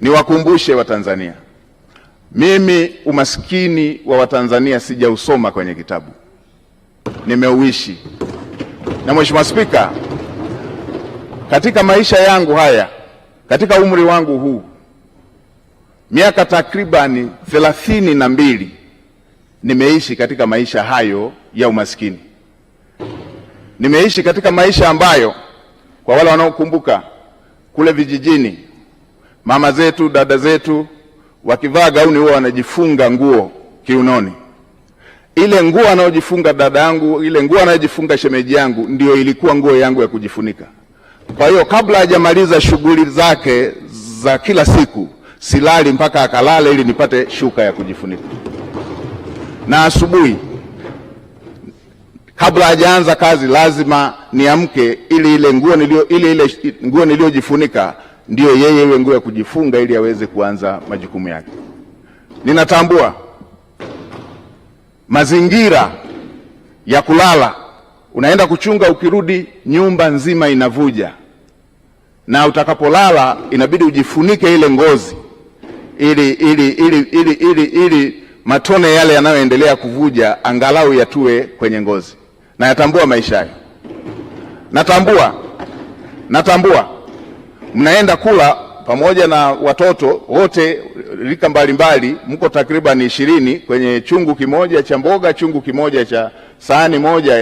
Niwakumbushe Watanzania, mimi umaskini wa Watanzania sijausoma kwenye kitabu, nimeuishi. Na Mheshimiwa Spika, katika maisha yangu haya, katika umri wangu huu, miaka takribani 32 nimeishi katika maisha hayo ya umaskini. Nimeishi katika maisha ambayo, kwa wale wanaokumbuka, kule vijijini mama zetu, dada zetu wakivaa gauni huwa wanajifunga nguo kiunoni. Ile nguo anayojifunga dada yangu, ile nguo anayojifunga shemeji yangu, ndio ilikuwa nguo yangu ya kujifunika. Kwa hiyo kabla hajamaliza shughuli zake za kila siku, silali mpaka akalale ili nipate shuka ya kujifunika. Na asubuhi kabla hajaanza kazi lazima niamke ili ile nguo niliyojifunika ndio yeye iwe nguo ya kujifunga ili aweze kuanza majukumu yake. Ninatambua mazingira ya kulala, unaenda kuchunga, ukirudi nyumba nzima inavuja, na utakapolala inabidi ujifunike ile ngozi ili matone yale yanayoendelea kuvuja angalau yatue kwenye ngozi. Na yatambua maisha hayo. Natambua mnaenda kula pamoja na watoto wote rika mbalimbali, mko takriban 20 kwenye chungu kimoja cha mboga, chungu kimoja cha sahani moja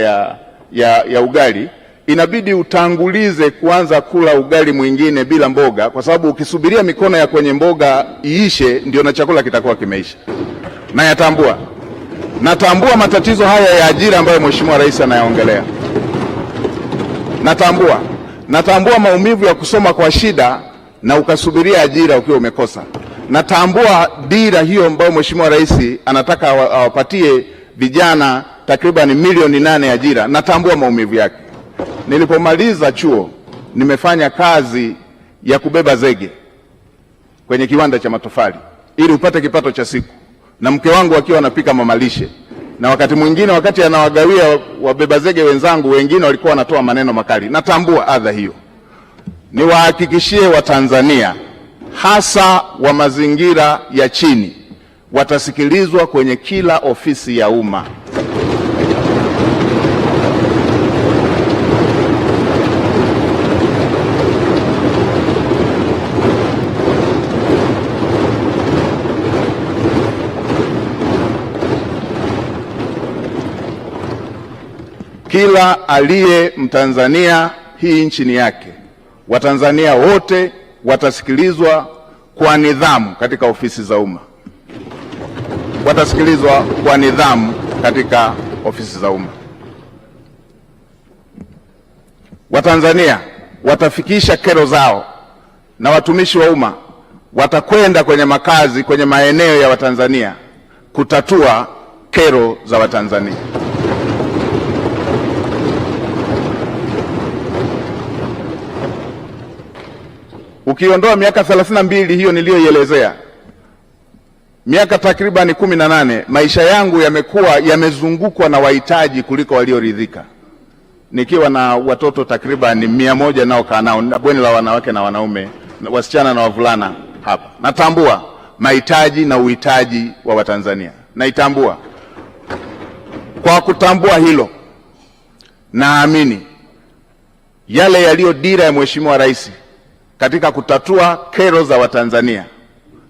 ya ugali. Inabidi utangulize kuanza kula ugali mwingine bila mboga, kwa sababu ukisubiria mikono ya kwenye mboga iishe ndio na chakula kitakuwa kimeisha. Na natambua matatizo haya ya ajira ambayo Mheshimiwa Rais anayaongelea. Natambua maumivu ya kusoma kwa shida na ukasubiria ajira ukiwa umekosa. Natambua dira hiyo ambayo Mheshimiwa Rais anataka awapatie vijana takriban milioni 8 ajira. Natambua maumivu yake. Nilipomaliza chuo nimefanya kazi ya kubeba zege kwenye kiwanda cha matofali ili upate kipato cha siku, na mke wangu akiwa anapika mamalishe, na wakati mwingine wakati anawagawia wabeba zege wenzangu wengine walikuwa wanatoa maneno makali. Natambua adha hiyo. Niwahakikishie Watanzania hasa wa mazingira ya chini watasikilizwa kwenye kila ofisi ya umma. Kila aliye Mtanzania, hii nchi ni yake. Watanzania wote watasikilizwa kwa nidhamu katika ofisi za umma. Watasikilizwa kwa nidhamu katika ofisi za umma. Watanzania watafikisha kero zao, na watumishi wa umma watakwenda kwenye makazi, kwenye maeneo ya Watanzania kutatua kero za Watanzania. Ukiondoa miaka 32 hiyo niliyoielezea, miaka takribani 18 maisha yangu yamezungukwa na wahitaji kuliko walioridhika, nikiwa na watoto takribani 100 nao kaa nao, na bweni la wanawake na wanaume, wasichana na wavulana hapa. Natambua mahitaji na uhitaji wa Watanzania, naitambua. Kwa kutambua hilo, naamini yale yaliyo dira ya Mheshimiwa Rais katika kutatua kero za Watanzania,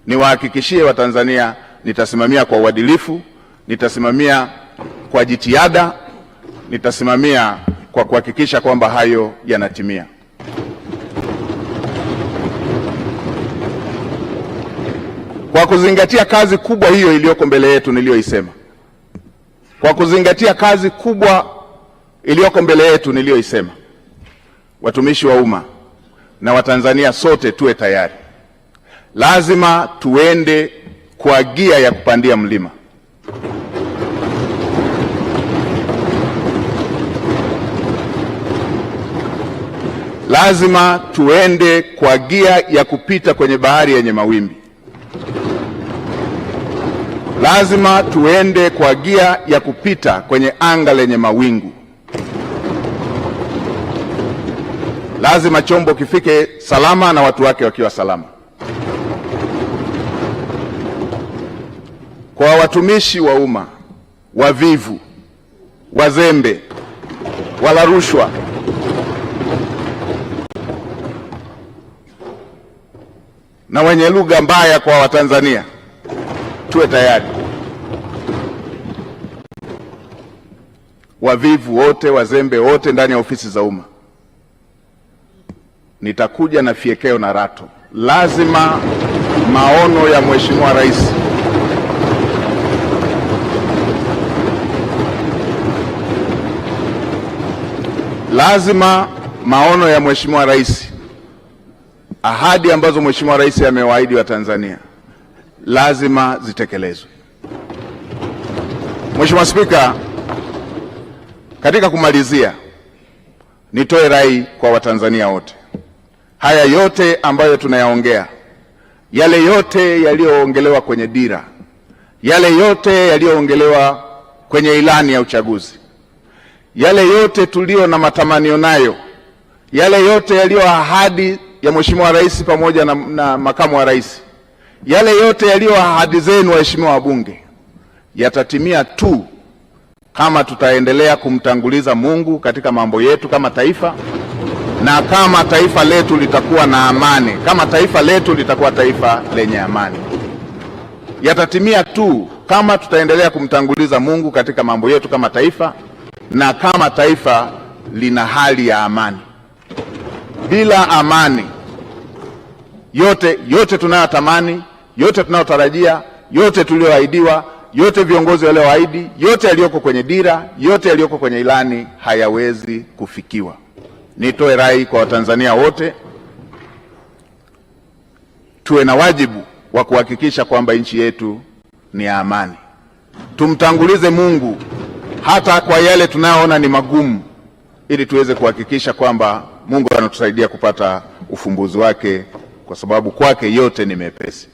niwahakikishie Watanzania nitasimamia kwa uadilifu, nitasimamia kwa jitihada, nitasimamia kwa kuhakikisha kwamba hayo yanatimia. Kwa kuzingatia kazi kubwa hiyo iliyoko mbele yetu niliyoisema, watumishi wa umma na Watanzania sote tuwe tayari. Lazima tuende kwa gia ya kupandia mlima. Lazima tuende kwa gia ya kupita kwenye bahari yenye mawimbi. Lazima tuende kwa gia ya kupita kwenye anga lenye mawingu. Lazima chombo kifike salama na watu wake wakiwa salama. kwa watumishi wa umma wavivu, wazembe, wala rushwa, na wenye lugha mbaya kwa Watanzania, tuwe tayari. Wavivu wote, wazembe wote ndani ya ofisi za umma, nitakuja na fiekeo na rato. Lazima maono ya Mheshimiwa Rais Mheshimiwa Rais, ahadi ambazo Mheshimiwa Rais amewaahidi wa Tanzania lazima zitekelezwe. Mheshimiwa Spika, katika kumalizia, nitoe rai kwa Watanzania wote. Haya yote ambayo tunayaongea, yale yote yaliyoongelewa kwenye dira, yale yote yaliyoongelewa kwenye ilani ya uchaguzi, yale yote tulio na matamanio nayo, yale yote yaliyo ahadi ya Mheshimiwa Rais pamoja na makamu wa rais, yale yote yaliyo ahadi zenu waheshimiwa wabunge, yatatimia tu kama tutaendelea kumtanguliza Mungu katika mambo yetu kama taifa, na kama taifa letu litakuwa na amani, kama taifa letu litakuwa taifa lenye amani. Yatatimia tu kama tutaendelea kumtanguliza Mungu katika mambo yetu kama taifa, na kama taifa lina hali ya amani. Bila amani, yote tunayotamani, yote tunayotarajia, yote tulioahidiwa, yote viongozi walioahidi, yote yaliyoko kwenye dira, yote yaliyoko kwenye ilani hayawezi kufikiwa. Nitoe rai kwa Watanzania wote, tuwe na wajibu wa kuhakikisha kwamba nchi yetu ni ya amani. Tumtangulize Mungu hata kwa yale tunayoona ni magumu, ili tuweze kuhakikisha kwamba Mungu anatusaidia kupata ufumbuzi wake, kwa sababu kwake yote ni mepesi.